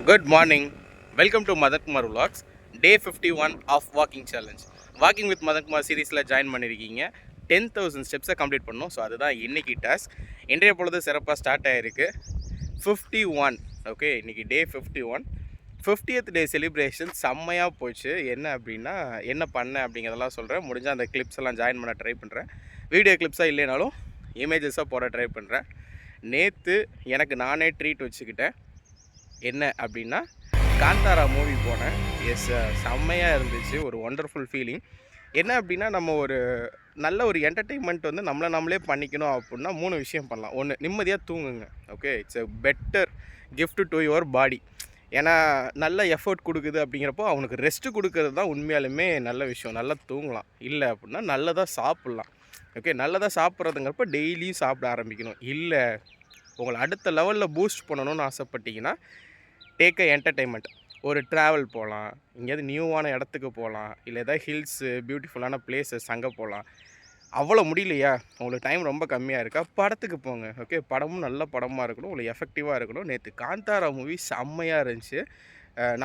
Good morning. Welcome to Madan Kumar Vlogs. Day 51 of Walking Challenge. Walking with Madan Kumar சீரீஸில் join பண்ணியிருக்கீங்க. 10,000 ஸ்டெப்ஸை complete பண்ணோம். So அதுதான் இன்றைக்கி task. இன்றைய பொழுது சிறப்பாக ஸ்டார்ட் ஆகிருக்கு. 51. ஓகே, இன்றைக்கி டே 51. 50th டே செலிப்ரேஷன் செம்மையாக போச்சு. என்ன அப்படின்னா என்ன பண்ணேன் அப்படிங்கிறதெல்லாம் சொல்கிறேன். முடிஞ்சால் அந்த கிளிப்ஸ் எல்லாம் ஜாயின் பண்ண ட்ரை பண்ணுறேன். வீடியோ கிளிப்ஸாக இல்லைனாலும் இமேஜஸாக போட ட்ரை பண்ணுறேன். நேற்று எனக்கு நானே ட்ரீட் வச்சுக்கிட்டேன். என்ன அப்படின்னா காந்தாரா மூவி போனேன். எஸ், செம்மையாக இருந்துச்சு. ஒரு ஒண்டர்ஃபுல் ஃபீலிங். என்ன அப்படின்னா நம்ம ஒரு நல்ல ஒரு என்டர்டெயின்மெண்ட் வந்து நம்மளே பண்ணிக்கணும் அப்படின்னா 3 விஷயம் பண்ணலாம். ஒன்று, நிம்மதியாக தூங்குங்க. Okay, it's a better gift to your body. ஏன்னா நல்ல எஃபர்ட் கொடுக்குது அப்படிங்கிறப்போ அவனுக்கு ரெஸ்ட்டு கொடுக்கறது தான் உண்மையாலுமே நல்ல விஷயம். நல்லா தூங்கலாம். இல்லை அப்படின்னா நல்லதாக சாப்பிட்லாம். ஓகே, நல்லதாக சாப்பிட்றதுங்கிறப்ப டெய்லியும் சாப்பிட ஆரம்பிக்கணும். இல்லை உங்களை அடுத்த லெவலில் பூஸ்ட் பண்ணணும்னு ஆசைப்பட்டீங்கன்னா டேக் அ என்டர்டெயின்மெண்ட். ஒரு ட்ராவல் போகலாம், எங்கேயாவது நியூவான இடத்துக்கு போகலாம், இல்லை ஏதாவது ஹில்ஸு பியூட்டிஃபுல்லான பிளேசஸ் அங்கே போகலாம். அவ்வளோ முடியலையா, உங்களுக்கு டைம் ரொம்ப கம்மியாக இருக்கா, படத்துக்கு போங்க. ஓகே, படமும் நல்ல படமாக இருக்கணும், உங்களுக்கு எஃபெக்டிவாக இருக்கணும். நேற்று காந்தாரா மூவி செம்மையாக இருந்துச்சு.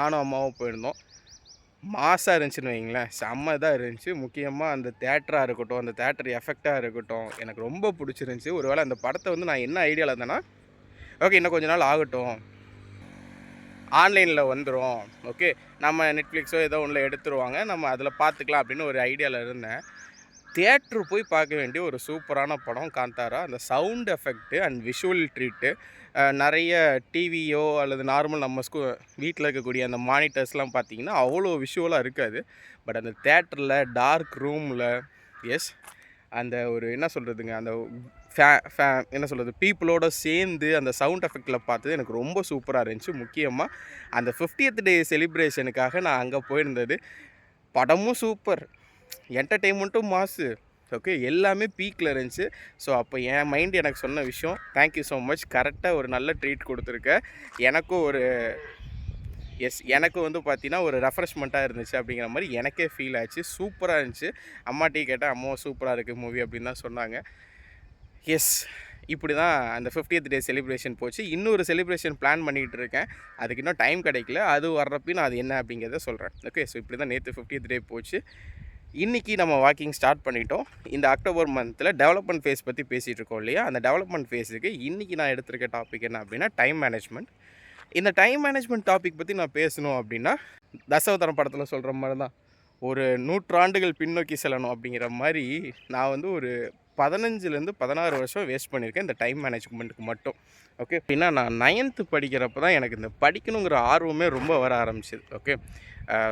நானும் அம்மாவும் போயிருந்தோம். மாசாக இருந்துச்சுன்னு வைங்களேன், செம்ம இதாக இருந்துச்சு. முக்கியமாக அந்த தேட்டராக இருக்கட்டும், அந்த தேட்டர் எஃபெக்டாக இருக்கட்டும், எனக்கு ரொம்ப பிடிச்சிருந்துச்சி. ஒருவேளை அந்த படத்தை வந்து நான் என்ன ஐடியாவில் இருந்தேன்னா, ஓகே இன்னும் கொஞ்ச நாள் ஆகட்டும், ஆன்லைனில் வந்துடும், ஓகே நம்ம நெட்ஃப்ளிக்ஸோ ஏதோ ஒன்றில் எடுத்துருவாங்க, நம்ம அதில் பார்த்துக்கலாம் அப்படின்னு ஒரு ஐடியாவில் இருந்தேன். தியேட்ரு போய் பார்க்க வேண்டிய ஒரு சூப்பரான படம் காந்தாரா. அந்த sound effect and visual treat நிறைய டிவியோ அல்லது நார்மல் நம்ம வீட்டில் இருக்கக்கூடிய அந்த மானிட்டர்ஸ்லாம் பார்த்திங்கன்னா அவ்வளோ விஷுவலாக இருக்காது. பட் அந்த தேட்டரில் டார்க் ரூமில் எஸ் அந்த ஒரு என்ன சொல்கிறதுங்க, அந்த என்ன சொல்கிறது, பீப்புளோட சேர்ந்து அந்த சவுண்ட் எஃபெக்டில் பார்த்தது எனக்கு ரொம்ப சூப்பராக இருந்துச்சு. முக்கியமாக அந்த 50th டே செலிப்ரேஷனுக்காக நான் அங்கே போயிருந்தது. படமும் சூப்பர், என்டர்டெயின்மெண்ட்டும் மாசு, ஓகே எல்லாமே பீக்கில் இருந்துச்சு. ஸோ அப்போ என் மைண்ட் எனக்கு சொன்ன விஷயம், தேங்க்யூ ஸோ மச், கரெக்டாக ஒரு நல்ல ட்ரீட் கொடுத்துருக்க. எனக்கும் ஒரு எனக்கு வந்து பார்த்தீங்கன்னா ஒரு ரெஃப்ரெஷ்மெண்ட்டாக இருந்துச்சு அப்படிங்கிற மாதிரி எனக்கே ஃபீல் ஆச்சு. சூப்பராக இருந்துச்சு. அம்மாட்டி கேட்டால் அம்மாவும் சூப்பராக இருக்குது மூவி அப்படின்னு தான் சொன்னாங்க. எஸ், இப்படி தான் அந்த 50th டே செலிப்ரேஷன் போச்சு. இன்னொரு செலிப்ரேஷன் பிளான் பண்ணிகிட்டு இருக்கேன். அதுக்கு இன்னும் டைம் கிடைக்கல. அது வர்றப்பையும் நான் அது என்ன அப்படிங்கிறத சொல்கிறேன். ஓகே, ஸோ இப்படி தான் நேற்று 50th டே போச்சு. இன்றைக்கி நம்ம வாக்கிங் ஸ்டார்ட் பண்ணிட்டோம். இந்த அக்டோபர் மந்தில் டெவலப்மெண்ட் ஃபேஸ் பற்றி பேசிகிட்டு இருக்கோம் இல்லையா, அந்த டெவலப்மெண்ட் ஃபேஸுக்கு இன்றைக்கி நான் எடுத்திருக்க டாபிக் என்ன அப்படின்னா டைம் மேனேஜ்மெண்ட். இந்த டைம் மேனேஜ்மெண்ட் டாபிக் பற்றி நான் பேசணும் அப்படின்னா தசாவதாரம் படத்தில் சொல்கிற மாதிரி தான், ஒரு 100 ஆண்டுகள் பின்னோக்கி செல்லணும் அப்படிங்கிற மாதிரி நான் வந்து ஒரு 15லேருந்து 16 வருஷம் வேஸ்ட் பண்ணியிருக்கேன் இந்த டைம் மேனேஜ்மெண்ட்டுக்கு மட்டும். ஓகே, அப்படின்னா நான் 9th படிக்கிறப்ப தான் எனக்கு இந்த படிக்கணுங்கிற ஆர்வமே ரொம்ப வர ஆரம்பிச்சிது. ஓகே,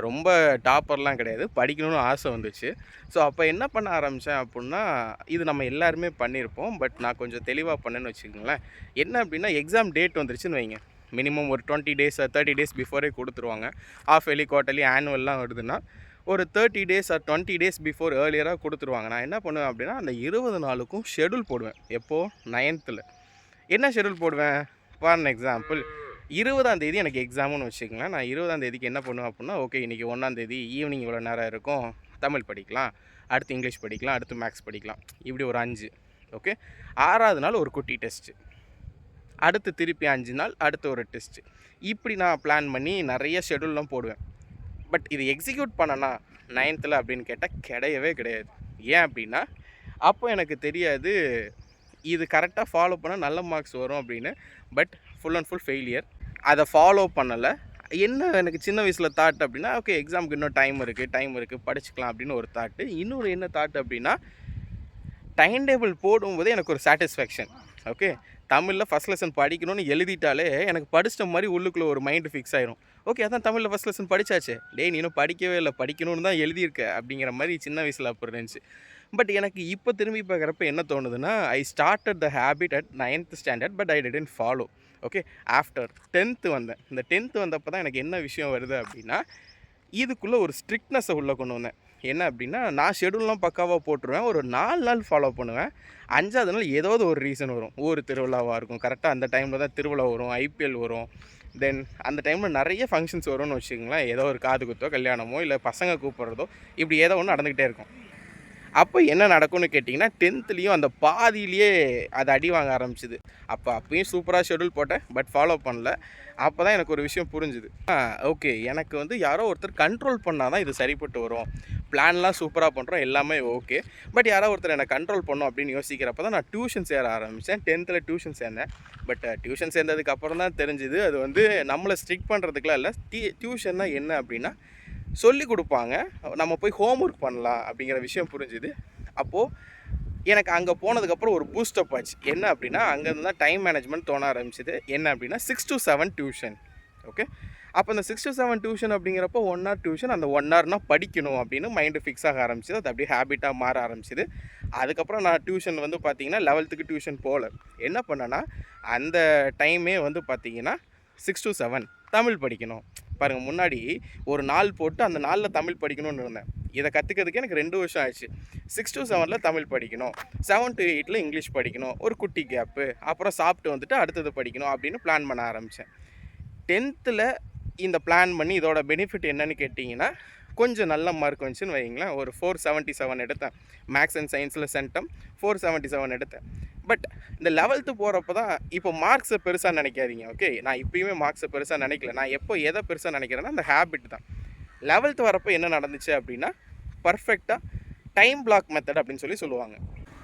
ரொம்ப டாப்பர்லாம் கிடையாது, படிக்கணும்னு ஆசை வந்துச்சு. ஸோ அப்போ என்ன பண்ண ஆரம்பித்தேன் அப்படின்னா, இது நம்ம எல்லாருமே பண்ணியிருப்போம், பட் நான் கொஞ்சம் தெளிவாக பண்ணேன்னு வச்சுக்கோங்களேன். என்ன அப்படின்னா, எக்ஸாம் டேட் வந்துருச்சுன்னு வைங்க, மினிமம் ஒரு 20 டேஸ் 30 டேஸ் பிஃபோரே கொடுத்துருவாங்க. ஆஃப் இயர்லி, குவார்ட்டர்லி, ஆனுவல்லாம் வருதுன்னா ஒரு 30 டேஸ் ஆர் 20 டேஸ் பிஃபோர் ஏர்லியராக கொடுத்துருவாங்க. நான் என்ன பண்ணுவேன் அப்படின்னா, அந்த 20 நாளுக்கும் ஷெடியூல் போடுவேன். எப்போது 9th என்ன ஷெடியூல் போடுவேன், ஃபார் எக்ஸாம்பிள் 20ஆம் தேதி எனக்கு எக்ஸாமுன்னு வச்சுக்கோங்களேன். நான் 20ஆம் தேதிக்கு என்ன பண்ணுவேன் அப்படின்னா, ஓகே இன்றைக்கி 1ஆம் தேதி ஈவினிங் இவ்வளோ நேரம் இருக்கும், தமிழ் படிக்கலாம், அடுத்து இங்கிலீஷ் படிக்கலாம், அடுத்து மேக்ஸ் படிக்கலாம், இப்படி ஒரு 5. ஓகே, 6ஆவது நாள் ஒரு குட்டி டெஸ்ட்டு, அடுத்து திருப்பி 5 நாள் அடுத்து ஒரு டெஸ்ட்டு. இப்படி நான் பிளான் பண்ணி நிறைய ஷெடியூல்லாம் போடுவேன். பட் இது எக்ஸிக்யூட் பண்ணனா 9th அப்படின்னு கேட்டால் கிடையவே கிடையாது. ஏன் அப்படின்னா, அப்போ எனக்கு தெரியாது இது கரெக்டாக ஃபாலோ பண்ணால் நல்ல மார்க்ஸ் வரும் அப்படின்னு. But full and full failure. அதை ஃபாலோ பண்ணலை. என்ன எனக்கு சின்ன வயசில் தாட் அப்படின்னா, ஓகே எக்ஸாமுக்கு இன்னும் டைம் இருக்குது படிச்சுக்கலாம் அப்படின்னு ஒரு தாட்டு. இன்னொரு என்ன தாட் அப்படின்னா, டைம் டேபிள் போடும்போதே எனக்கு ஒரு சாட்டிஸ்ஃபேக்ஷன். ஓகே, தமிழில் ஃபஸ்ட் லெசன் படிக்கணும்னு எழுதிட்டாலே எனக்கு படிச்சிட்ட மாதிரி உள்ளுக்குள்ளே ஒரு மைண்டு ஃபிக்ஸ் ஆயிரும். ஓகே, அதான் தமிழில் ஃபஸ்ட் லெசன் படித்தாச்சு, டேய் நீ இன்னும் படிக்கவே இல்லை, படிக்கணும்னு தான் எழுதியிருக்க அப்படிங்கிற மாதிரி சின்ன வயசில் அப்போ இருந்துச்சு. பட் எனக்கு இப்போ திரும்பி பார்க்குறப்ப என்ன தோணுதுன்னா, I started the habit at 9th standard but I didn't follow. Okay, after 10th வந்தேன். இந்த 10th வந்தப்போ தான் எனக்கு என்ன விஷயம் வருது அப்படின்னா, இதுக்குள்ளே ஒரு ஸ்ட்ரிக்ட்னஸை உள்ளே கொண்டு வந்தேன். என்ன அப்படின்னா, நான் ஷெடியூல்லாம் பக்காவாக போட்டுருவேன், ஒரு 4 நாள் ஃபாலோ பண்ணுவேன். 5ஆவது நாள் ஏதாவது ஒரு ரீசன் வரும், ஊர் திருவிழாவாக இருக்கும், கரெக்டாக அந்த டைமில் தான் திருவிழா வரும், ஐபிஎல் வரும், தென் அந்த டைமில் நிறைய ஃபங்க்ஷன்ஸ் வரும்னு வச்சுக்கோங்களேன். ஏதோ ஒரு காது குத்தோ கல்யாணமோ இல்லை பசங்க கூப்பிட்றதோ இப்படி ஏதோ ஒன்று நடந்துக்கிட்டே இருக்கும். அப்போ என்ன நடக்கும்னு கேட்டிங்கன்னா, 10th அந்த பாதியிலேயே அது அடி வாங்க ஆரம்பிச்சிது. அப்போயும் சூப்பராக ஷெடியூல் போட்டேன், பட் ஃபாலோ பண்ணல. அப்போ தான் எனக்கு ஒரு விஷயம் புரிஞ்சுது. ஓகே, எனக்கு வந்து யாரோ ஒருத்தர் கண்ட்ரோல் பண்ணால் தான் இது சரிப்பட்டு வரும். பிளான்லாம் சூப்பராக பண்ணுறோம், எல்லாமே ஓகே. பட் யாரோ ஒருத்தர் என்னை கண்ட்ரோல் பண்ணணும் அப்படின்னு யோசிக்கிறப்ப தான் நான் டியூஷன் சேர ஆரம்பித்தேன். 10th டியூஷன் சேர்ந்தேன். பட் டியூஷன் சேர்ந்ததுக்கு அப்புறம் தான் தெரிஞ்சுது அது வந்து நம்மளை ஸ்ட்ரிக்ட் பண்ணுறதுக்குலாம் இல்லை. டியூஷன்னா என்ன அப்படின்னா சொல்லிக் கொடுப்பாங்க, நம்ம போய் ஹோம் ஒர்க் பண்ணலாம் அப்படிங்கிற விஷயம் புரிஞ்சுது. அப்போது எனக்கு அங்கே போனதுக்கப்புறம் ஒரு பூஸ்டப் ஆச்சு. என்ன அப்படின்னா அங்கேருந்து தான் டைம் மேனேஜ்மெண்ட் தோண ஆரம்பிச்சிது. என்ன அப்படின்னா 6 to 7 டியூஷன். ஓகே, அப்போ இந்த 6 to 7 டியூஷன் அப்படிங்கிறப்போ 1 hour டியூஷன், அந்த 1 hourனா படிக்கணும் அப்படின்னு மைண்டு ஃபிக்ஸ் ஆக ஆரம்பிச்சிது. அது அப்படியே ஹேபிட்டாக மாற ஆரம்பிச்சிது. அதுக்கப்புறம் நான் டியூஷன் வந்து பார்த்திங்கன்னா 11th டியூஷன் போகல. என்ன பண்ணேன்னா அந்த டைமே வந்து பார்த்திங்கன்னா 6 to 7 தமிழ் படிக்கணும். பாருங்கள், முன்னாடி ஒரு நாள் போட்டு அந்த நாளில் தமிழ் படிக்கணும்னு இருந்தேன். இதை கற்றுக்கிறதுக்கு எனக்கு 2 வருஷம் ஆயிடுச்சு. 6 to 7 தமிழ் படிக்கணும், 7 to 8 இங்கிலீஷ் படிக்கணும், ஒரு குட்டி கேப்பு, அப்புறம் சாப்பிட்டு வந்துட்டு அடுத்தது படிக்கணும் அப்படின்னு பிளான் பண்ண ஆரம்பித்தேன். 10th இந்த பிளான் பண்ணி இதோட பெனிஃபிட் என்னன்னு கேட்டிங்கன்னா கொஞ்சம் நல்ல மார்க் வந்துச்சுன்னு வைங்களேன். ஒரு 477 எடுத்தேன். மேக்ஸ் அண்ட் சயின்ஸில் சென்டம் 477 எடுத்தேன். பட் இந்த 11th போகிறப்ப தான் இப்போ மார்க்ஸை பெருசாக நினைக்காதீங்க. ஓகே, நான் இப்போயுமே மார்க்ஸை பெருசாக நினைக்கல. நான் எப்போ எதை பெருசாக நினைக்கிறேன்னா அந்த ஹேபிட் தான். 11th வரப்போ என்ன நடந்துச்சு அப்படின்னா பர்ஃபெக்டாக டைம் பிளாக் மெத்தட் அப்படின்னு சொல்லுவாங்க.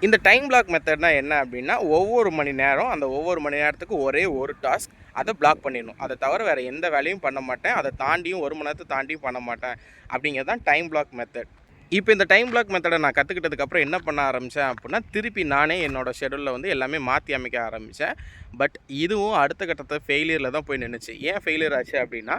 இந்த டைம் பிளாக் மெத்தட்னா என்ன அப்படின்னா ஒவ்வொரு மணி நேரம், அந்த ஒவ்வொரு மணி நேரத்துக்கு ஒரே ஒரு டாஸ்க், அதை பிளாக் பண்ணிடணும். அதை தவிர வேறு எந்த வேலையும் பண்ண மாட்டேன். அதை தாண்டியும் 1 மணி நேரத்தை தாண்டியும் பண்ண மாட்டேன். அப்படிங்கிறது தான் டைம் பிளாக் மெத்தட். இப்போ இந்த டைம் பிளாக் மெத்தடை நான் கற்றுக்கிட்டதுக்கப்புறம் என்ன பண்ண ஆரம்பித்தேன் அப்படின்னா திருப்பி நானே என்னோடய ஷெடியூலில் வந்து எல்லாமே மாற்றி அமைக்க ஆரம்பித்தேன். பட் இதுவும் அடுத்த கட்டத்தை ஃபெயிலியரில் தான் போய் நின்றுச்சு. ஏன் ஃபெயிலியர் ஆச்சு அப்படின்னா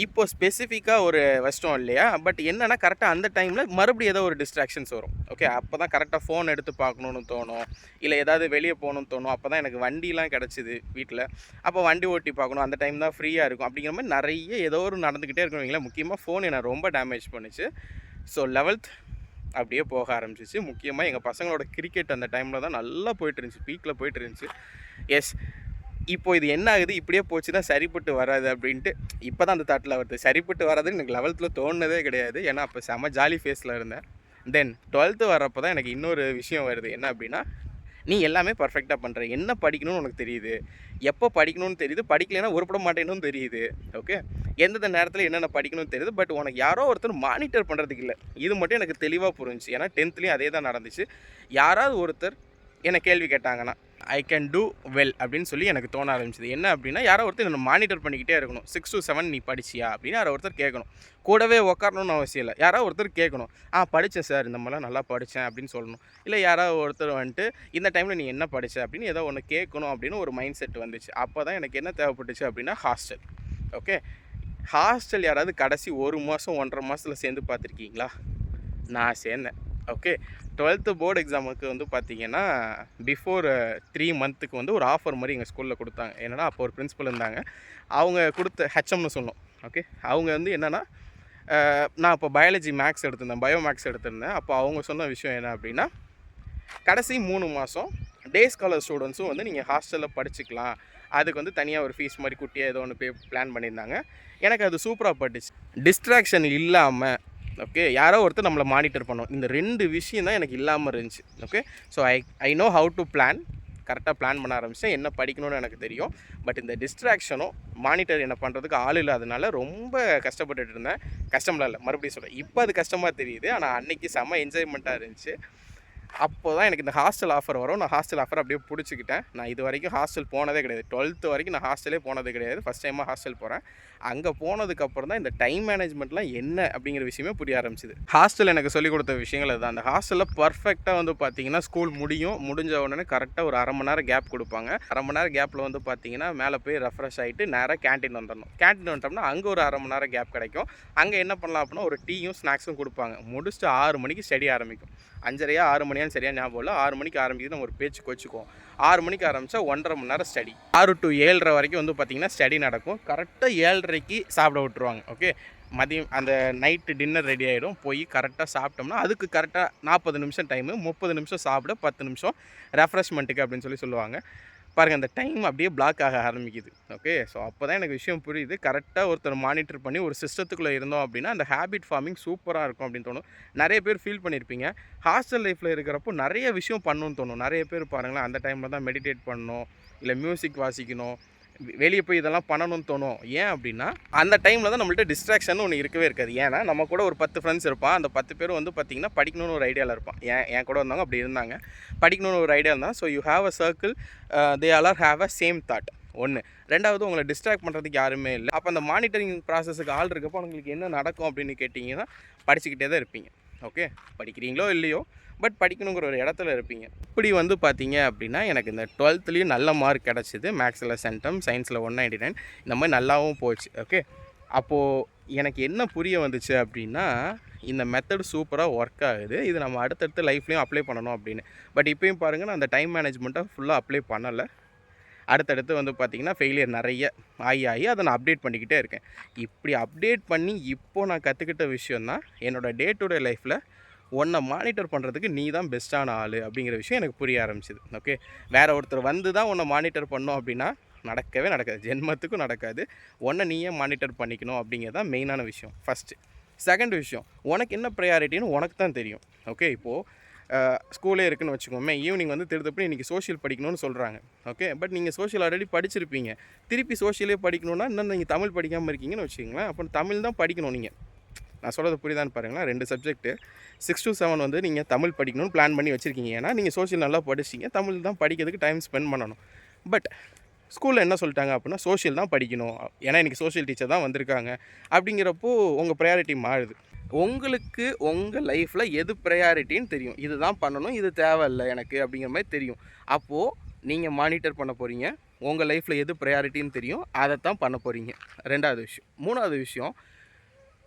இப்போ ஸ்பெசிஃபிக்காக ஒரு வச்சிட்டோம் இல்லையா, பட் என்னென்னா கரெக்டாக அந்த டைமில் மறுபடியும் ஏதோ ஒரு டிஸ்ட்ராக்ஷன்ஸ் வரும். ஓகே, அப்போ தான் கரெக்டாக ஃபோன் எடுத்து பார்க்கணுன்னு தோணும், இல்லை ஏதாவது வெளியே போகணுன்னு தோணும். அப்போ தான் எனக்கு வண்டிலாம் கிடச்சிது வீட்டில். அப்போ வண்டி ஓட்டி பார்க்கணும், அந்த டைம் தான் ஃப்ரீயாக இருக்கும். அப்படிங்கிற மாதிரி நிறைய ஏதோ ஒரு நடந்துக்கிட்டே இருக்கணுங்களா. முக்கியமாக ஃபோன் என்னை ரொம்ப டேமேஜ் பண்ணிச்சு. ஸோ 11th அப்படியே போக ஆரம்பிச்சிச்சு. முக்கியமாக எங்கள் பசங்களோட கிரிக்கெட் அந்த டைமில் தான் நல்லா போயிட்டு இருந்துச்சு, பீக்கில் போயிட்டு இருந்துச்சு. எஸ், இப்போ இது என்ன ஆகுது, இப்படியே போச்சுன்னா சரிப்பட்டு வராது அப்படின்ட்டு இப்போ தான் அந்த தாட்டில் வருது. சரிப்பட்டு வராதுன்னு எனக்கு 11th தோணுனதே கிடையாது. ஏன்னா அப்போ செம்ம ஜாலி ஃபேஸில் இருந்தேன். தென் 12th வரப்போ தான் எனக்கு இன்னொரு விஷயம் வருது. என்ன அப்படின்னா நீ எல்லாமே பர்ஃபெக்டாக பண்ணுற, என்ன படிக்கணும்னு உனக்கு தெரியுது, எப்போ படிக்கணும்னு தெரியுது, படிக்கலைன்னா உருப்பட மாட்டேன்னு தெரியுது. ஓகே, எந்தெந்த நேரத்தில் என்னென்ன படிக்கணும்னு தெரியுது. பட் உனக்கு யாரோ ஒருத்தர் மானிட்டர் பண்ணுறதுக்கு இல்லை. இது மட்டும் எனக்கு தெளிவாக புரிஞ்சுச்சு. ஏன்னா 10th அதே தான் நடந்துச்சு. யாராவது ஒருத்தர் என்னை கேள்வி கேட்டாங்கன்னா ஐ கேன் டூ வெல் அப்படின்னு சொல்லி எனக்கு தோண ஆரம்பிச்சிது. என்ன அப்படின்னா யாரோ ஒருத்தர் என்னை மானிட்டர் பண்ணிக்கிட்டே இருக்கணும். 6 to 7 நீ படிச்சியா அப்படின்னு யாரோ ஒருத்தர் கேட்கணும். கூடவே உட்காரணும்னு அவசியம் இல்லை. யாராவது ஒருத்தர் கேட்கணும், படித்தேன் சார், இந்த மாதிரிலாம் நல்லா படித்தேன் அப்படின்னு சொல்லணும். இல்லை யாராவது ஒருத்தர் வந்துட்டு இந்த டைமில் நீ என்ன படித்த அப்படின்னு ஏதோ ஒன்று கேட்கணும் அப்படின்னு ஒரு மைண்ட் செட் வந்துச்சு. அப்போ தான் எனக்கு என்ன தேவைப்பட்டுச்சு அப்படின்னா ஹாஸ்டல். ஓகே, ஹாஸ்டல் யாராவது கடைசி 1 மாதம் 1.5 மாதத்தில் சேர்ந்து பார்த்துருக்கீங்களா? நான் சேர்ந்தேன். ஓகே, 12th போர்டு எக்ஸாமுக்கு வந்து பார்த்திங்கன்னா பிஃபோர் 3 months வந்து ஒரு ஆஃபர் மாதிரி எங்கள் ஸ்கூலில் கொடுத்தாங்க. என்னென்னா அப்போ ஒரு பிரின்ஸிபல் இருந்தாங்க, அவங்க கொடுத்த ஹெச்எம்னு சொன்னோம். ஓகே, அவங்க வந்து என்னென்னா நான் இப்போ பயாலஜி மேக்ஸ் எடுத்திருந்தேன், பயோ மேக்ஸ் எடுத்திருந்தேன். அப்போ அவங்க சொன்ன விஷயம் என்ன அப்படின்னா கடைசி 3 மாதம் டே ஸ்காலர் ஸ்டூடெண்ட்ஸும் வந்து நீங்கள் ஹாஸ்டலில் படிச்சுக்கலாம், அதுக்கு வந்து தனியாக ஒரு ஃபீஸ் மாதிரி குட்டியாக ஏதோ ஒன்று பிளான் பண்ணியிருந்தாங்க. எனக்கு அது சூப்பராக பட்டுச்சு. டிஸ்ட்ராக்ஷன் இல்லாமல், ஓகே, யாரோ ஒருத்தர் நம்மளை மானிட்டர் பண்ணோம். இந்த 2 விஷயம் தான் எனக்கு இல்லாமல் இருந்துச்சு. Okay, so I know how to plan. கரெக்டாக பிளான் பண்ண ஆரம்பித்தேன். என்ன படிக்கணும்னு எனக்கு தெரியும். பட் இந்த டிஸ்ட்ராக்ஷனும் மானிட்டர் என்ன பண்ணுறதுக்கு ஆள் இல்லாதனால ரொம்ப கஷ்டப்பட்டுட்டு இருந்தேன். கஷ்டம்லாம் இல்லை, மறுபடியும் சொல்கிறேன், இப்போ அது கஷ்டமாக தெரியுது. ஆனால் அன்றைக்கி செம்ம என்ஜாய்மெண்ட்டாக இருந்துச்சு. அப்போ தான் எனக்கு இந்த ஹாஸ்டல் ஆஃபர் வரும். நான் ஹாஸ்டல் ஆஃபர் அப்படியே பிடிச்சிக்கிட்டேன். நான் இது வரைக்கும் ஹாஸ்டல் போனதே கிடையாது. 12th வரைக்கும் நான் ஹாஸ்டலே போனது கிடையாது. ஃபஸ்ட் டைமாக ஹாஸ்டல் போகிறேன். அங்கே போனதுக்கப்புறம் தான் இந்த டைம் மேனேஜ்மெண்ட்லாம் என்ன அப்படிங்கிற விஷயமே புரிய ஆரம்பிச்சிது. ஹாஸ்டல் எனக்கு சொல்லிக் கொடுத்த விஷயங்கள் அதுதான். அந்த ஹாஸ்டலில் பர்ஃபெக்டாக வந்து பார்த்திங்கன்னா ஸ்கூல் முடிஞ்ச உடனே கரெக்டாக ஒரு 1/2 மணி நேரம் கேப் கொடுப்பாங்க. 1/2 மணி நேரம் கேப்பில் வந்து பார்த்திங்கன்னா மேலே போய் ரெஃப்ரெஷ் ஆகிட்டு நேராக கேன்டீன் வந்துடணும். கேன்டீன் வந்துட்டோம்னா அங்கே ஒரு 1/2 மணி நேரம் கேப் கிடைக்கும். அங்கே என்ன பண்ணலாம் அப்படின்னா ஒரு டீயும் ஸ்நாக்ஸும் கொடுப்பாங்க. முடிச்சுட்டு 6 மணிக்கு ஸ்டடி ஆரம்பிக்கும். 5:30 6 மணியான்னு சரியாக ஞாபகம் இல்லை. 6 மணிக்கு ஆரம்பிக்குது, நம்ம ஒரு பேச்சுக்கு வச்சுக்குவோம். 6 மணிக்கு ஆரம்பித்தா 1.5 மணி நேரம் ஸ்டடி. 6 to 7:30 வரைக்கும் வந்து பார்த்திங்கன்னா ஸ்டடி நடக்கும். கரெக்டாக 7:30க்கு சாப்பிட விட்டுருவாங்க. ஓகே, மதியம் அந்த நைட்டு டின்னர் ரெடி ஆகிடும். போய் கரெக்டாக சாப்பிட்டோம்னா அதுக்கு கரெக்டாக 40 நிமிஷம் டைமு, 30 நிமிஷம் சாப்பிட, 10 நிமிஷம் ரெஃப்ரெஷ்மெண்ட்டுக்கு அப்படின்னு சொல்லுவாங்க. பாருங்கள், அந்த டைம் அப்படியே பிளாக் ஆக ஆரம்பிக்குது. ஓகே, ஸோ அப்போ தான் எனக்கு விஷயம் புரியுது. கரெக்டாக ஒருத்தர் மானிட்டர் பண்ணி ஒரு சிஸ்டத்துக்குள்ளே இருந்தோம் அப்படின்னா அந்த ஹேபிட் ஃபார்மிங் சூப்பராக இருக்கும் அப்படின்னு தோணும். நிறைய பேர் ஃபீல் பண்ணியிருப்பீங்க, ஹாஸ்டல் லைஃப்பில் இருக்கிறப்போ நிறைய விஷயம் பண்ணணும்னு தோணும். நிறைய பேர் பாருங்களேன், அந்த டைமில் தான் மெடிடேட் பண்ணணும், இல்லை மியூசிக் வாசிக்கணும், வெளியே போய் இதெல்லாம் பண்ணணும்னு தோணும். ஏன் அப்படின்னா அந்த டைமில் தான் நம்மள்ட்ட டிஸ்ட்ராக்ஷன் ஒன்று இருக்கவே இருக்காது. ஏன்னா நம்ம கூட ஒரு 10 ஃப்ரெண்ட்ஸ் இருப்பான். அந்த 10 பேரும் வந்து பார்த்திங்கன்னா படிக்கணும்னு ஒரு ஐடியாவில் இருப்பான். என் கூட வந்தவங்க அப்படி இருந்தாங்க. படிக்கணும்னு ஒரு ஐடியா இருந்தால் so you have a circle, they all have a same thought. ஒன்று. ரெண்டாவது, உங்களை டிஸ்ட்ராக்ட் பண்ணுறதுக்கு யாருமே இல்லை. அப்போ அந்த மானிட்டரிங் ப்ராசஸுக்கு ஆள் இருக்கப்போ உங்களுக்கு என்ன நடக்கும் அப்படின்னு கேட்டிங்கன்னா படிச்சுக்கிட்டே தான் இருப்பீங்க. ஓகே, படிக்கிறீங்களோ இல்லையோ, பட் படிக்கணுங்கிற ஒரு இடத்துல இருப்பீங்க. இப்படி வந்து பார்த்தீங்க அப்படின்னா எனக்கு இந்த 12லேயும் நல்ல மார்க் கிடச்சிது. மேக்ஸில் சென்டம், சயின்ஸில் 199, இந்த மாதிரி நல்லாவும் போச்சு. ஓகே, அப்போது எனக்கு என்ன புரிய வந்துச்சு அப்படின்னா இந்த மெத்தட் சூப்பராக ஒர்க் ஆகுது, இது நம்ம அடுத்தடுத்து லைஃப்லேயும் அப்ளை பண்ணணும் அப்படின்னு. பட் இப்போயும் பாருங்கள், நான் அந்த டைம் மேனேஜ்மெண்ட்டை ஃபுல்லாக அப்ளை பண்ணலை. அடுத்தடுத்து வந்து பார்த்திங்கன்னா ஃபெயிலியர் நிறைய ஆகி அதை நான் அப்டேட் பண்ணிக்கிட்டே இருக்கேன். இப்படி அப்டேட் பண்ணி இப்போது நான் கற்றுக்கிட்ட விஷயந்தான் என்னோடய டே டு டே லைஃப்பில் உன்னை மானிட்டர் பண்ணுறதுக்கு நீ தான் பெஸ்ட்டான ஆள் அப்படிங்கிற விஷயம் எனக்கு புரிய ஆரம்பிச்சிது. ஓகே, வேறு ஒருத்தர் வந்து தான் உன்னை மானிட்டர் பண்ணோம் அப்படின்னா நடக்கவே நடக்காது, ஜென்மத்துக்கும் நடக்காது. உன்னை நீயே மானிட்டர் பண்ணிக்கணும் அப்படிங்கிறது தான் மெயினான விஷயம் ஃபஸ்ட்டு. செகண்ட் விஷயம், உனக்கு என்ன ப்ரையாரிட்டின்னு உனக்கு தான் தெரியும். ஓகே, இப்போது ஸ்கூலே இருக்குதுன்னு வச்சுக்கோமே, ஈவினிங் வந்து திருத்தப்படி இன்றைக்கி சோஷியல் படிக்கணும்னு சொல்கிறாங்க. ஓகே, பட் நீங்கள் சோஷியல் ஆல்ரெடி படிச்சிருப்பீங்க. திருப்பி சோஷியலே படிக்கணுன்னா இன்னும் நீங்கள் தமிழ் படிக்காமல் இருக்கீங்கன்னு வச்சுக்கோங்களேன். அப்போ தமிழ் தான் படிக்கணும். நீங்கள் நான் சொல்கிறது புரியுதான்னு பாருங்களேன். 2 சப்ஜெக்ட்டு 6 to 7 வந்து நீங்கள் தமிழ் படிக்கணும்னு பிளான் பண்ணி வச்சுருக்கீங்க. ஏன்னா நீங்கள் சோஷியல் நல்லா படிச்சிங்க, தமிழ் தான் படிக்கிறதுக்கு டைம் ஸ்பெண்ட் பண்ணணும். பட் ஸ்கூலில் என்ன சொல்லிட்டாங்க அப்படின்னா சோஷியல் தான் படிக்கணும், ஏன்னா இன்றைக்கி சோஷியல் டீச்சர் தான் வந்திருக்காங்க. அப்படிங்கிறப்போ உங்கள் ப்ரையாரிட்டி மாறுது. உங்களுக்கு உங்கள் லைஃப்பில் எது ப்ரையாரிட்டின்னு தெரியும். இது தான் பண்ணணும், இது தேவையில்லை எனக்கு அப்படிங்கிற மாதிரி தெரியும். அப்போது நீங்கள் மானிட்டர் பண்ண போகிறீங்க. உங்கள் லைஃப்பில் எது ப்ரையாரிட்டின்னு தெரியும், அதை தான் பண்ண போகிறீங்க. 2வது விஷயம். 3வது விஷயம்,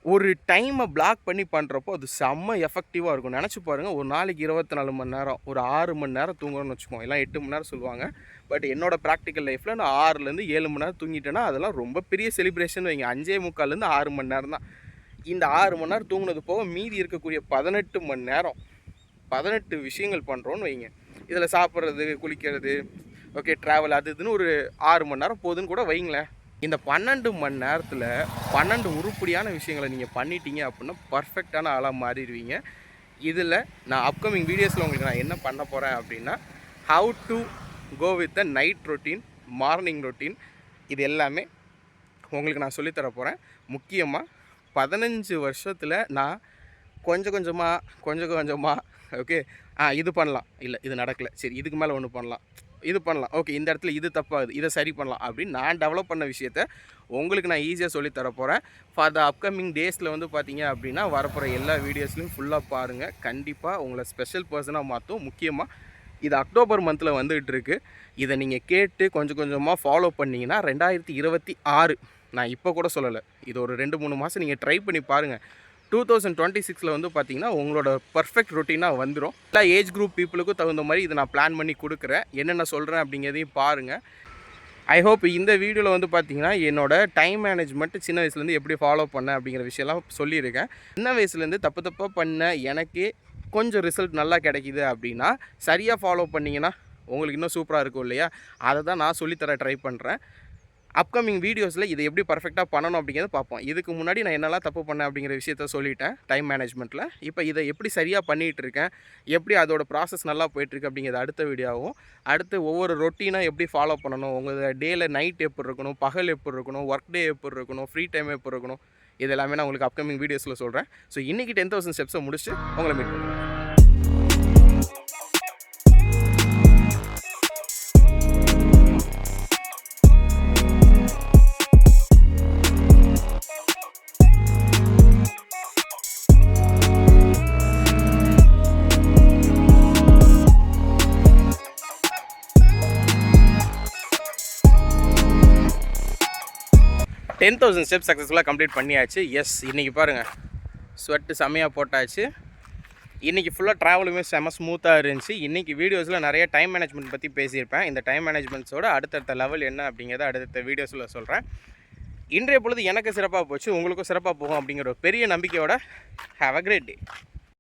ஒரு டைமை பிளாக் பண்ணி பண்ணுறப்போ அது செம்ம எஃபெக்டிவாக இருக்கும். நினச்சி பாருங்கள், ஒரு நாளைக்கு 24 மணி நேரம், ஒரு 6 மணி நேரம் தூங்குறோன்னு வச்சுக்கோங்க, எல்லாம் 8 மணி நேரம் சொல்லுவாங்க. பட் என்னோடய ப்ராக்டிக்கல் லைஃப்பில் நான் 6லேருந்து 7 மணி நேரம் தூங்கிட்டேன்னா அதெல்லாம் ரொம்ப பெரிய செலிப்ரேஷன் வைங்க. 5:45லேருந்து 6 மணி நேரம் தான். இந்த 6 மணி நேரம் தூங்குனது போக மீதி இருக்கக்கூடிய 18 மணி நேரம் 18 விஷயங்கள் பண்ணுறோன்னு வைங்க. இதில் சாப்பிட்றது, குளிக்கிறது, ஓகே, ட்ராவல், அது இதுன்னு ஒரு 6 மணி நேரம் போகுதுன்னு கூட வைங்களேன். இந்த 12 மணி நேரத்தில் 12 உருப்படியான விஷயங்களை நீங்கள் பண்ணிட்டீங்க அப்படின்னா பர்ஃபெக்டான ஆளாக மாறிடுவீங்க. இதில் நான் அப்கமிங் வீடியோஸில் உங்களுக்கு நான் என்ன பண்ண போகிறேன் அப்படின்னா how to go with the night routine, morning routine, இது எல்லாமே உங்களுக்கு நான் சொல்லித்தர போகிறேன். முக்கியமாக 15 வருஷத்தில் நான் கொஞ்சம் கொஞ்சமாக ஓகே, இது பண்ணலாம், இல்லை இது நடக்கலை, சரி இதுக்கு மேலே ஒன்று பண்ணலாம், இது பண்ணலாம், ஓகே இந்த இடத்துல இது தப்பாகுது, இதை சரி பண்ணலாம் அப்படின்னு நான் டெவலப் பண்ண விஷயத்த உங்களுக்கு நான் ஈஸியாக சொல்லி தர போகிறேன். ஃபார் த அப்கமிங் டேஸில் வந்து பார்த்தீங்க அப்படின்னா வரப்போகிற எல்லா வீடியோஸ்லையும் ஃபுல்லாக பாருங்கள். கண்டிப்பாக உங்களை ஸ்பெஷல் பர்சனாக மாற்றும். முக்கியமாக இது அக்டோபர் மந்தில் வந்துகிட்டு இருக்குது. இதை நீங்கள் கேட்டு கொஞ்சம் கொஞ்சமாக ஃபாலோ பண்ணிங்கன்னா 2026, நான் இப்போ கூட சொல்லலை, இது ஒரு 2-3 மாதம் நீங்கள் ட்ரை பண்ணி பாருங்கள். 2026 வந்து பார்த்தீங்கன்னா உங்களோட பர்ஃபெக்ட் ரொட்டீனாக வந்துடும். எல்லா ஏஜ் குரூப் பீப்புளுக்கும் தகுந்த மாதிரி இதை நான் பிளான் பண்ணி கொடுக்குறேன். என்னென்ன சொல்கிறேன் அப்படிங்கிறதையும் பாருங்கள். ஐ ஹோப் இந்த வீடியோவில் வந்து பார்த்தீங்கன்னா என்னோடய டைம் மேனேஜ்மெண்ட் சின்ன வயசுலேருந்து எப்படி ஃபாலோ பண்ணேன் அப்படிங்கிற விஷயம்லாம் சொல்லியிருக்கேன். சின்ன வயசுலேருந்து தப்பாக பண்ண எனக்கே கொஞ்சம் ரிசல்ட் நல்லா கிடைக்கிது அப்படின்னா சரியாக ஃபாலோ பண்ணிங்கன்னா உங்களுக்கு இன்னும் சூப்பராக இருக்கும் இல்லையா? அதை தான் நான் சொல்லித்தர ட்ரை பண்ணுறேன். அப்கமிங் வீடியோஸில் இதை எப்படி பர்ஃபெக்டாக பண்ணணும் அப்படிங்கிறத பார்ப்போம். இதுக்கு முன்னாடி நான் என்னெல்லாம் தப்பு பண்ணேன் அப்படிங்கிற விஷயத்த சொல்லிட்டேன் டைம் மேனேஜ்மெண்ட்டில். இப்போ இதை எப்படி சரியாக பண்ணிகிட்டு இருக்கேன், எப்படி அதோட ப்ராசஸ் நல்லா போயிட்டுருக்கு அப்படிங்கிறது அடுத்த வீடியோவும். அடுத்து ஒவ்வொரு ரொட்டீனாக எப்படி ஃபாலோ பண்ணணும், உங்கள் டேயில் நைட் எப்படி இருக்கணும், பகல் எப்படி இருக்கணும், ஒர்க் டே எப்படி இருக்கணும், ஃப்ரீ டைம் எப்படி இருக்கணும், இது எல்லாமே நான் உங்களுக்கு அப்கமிங் வீடியோஸில் சொல்கிறேன். ஸோ இன்றைக்கி 10,000 ஸ்டெப்ஸை முடிச்சு உங்களை மீட் பண்ணுறேன். 10,000 ஸ்டெப்ஸ் சக்ஸஸ்ஃபுல்லாக கம்ப்ளீட் பண்ணியாச்சு. எஸ், இன்றைக்கி பாருங்கள் ஸ்வெட்டு செம்மையாக போட்டாச்சு. இன்றைக்கி ஃபுல்லாக ட்ராவலுமே செம்ம ஸ்மூத்தாக இருந்துச்சு. இன்றைக்கி வீடியோஸில் நிறைய டைம் மேனேஜ்மெண்ட் பற்றி பேசியிருப்பேன். இந்த டைம் மேனேஜ்மெண்ட்ஸோட அடுத்தடுத்த லெவல் என்ன அப்படிங்கிறத அடுத்த வீடியோஸில் சொல்கிறேன். இன்றைய பொழுது எனக்கு சிறப்பாக போச்சு, உங்களுக்கும் சிறப்பாக போகும் அப்படிங்கிற ஒரு பெரிய நம்பிக்கையோட ஹேவ் அ கிரேட் டே.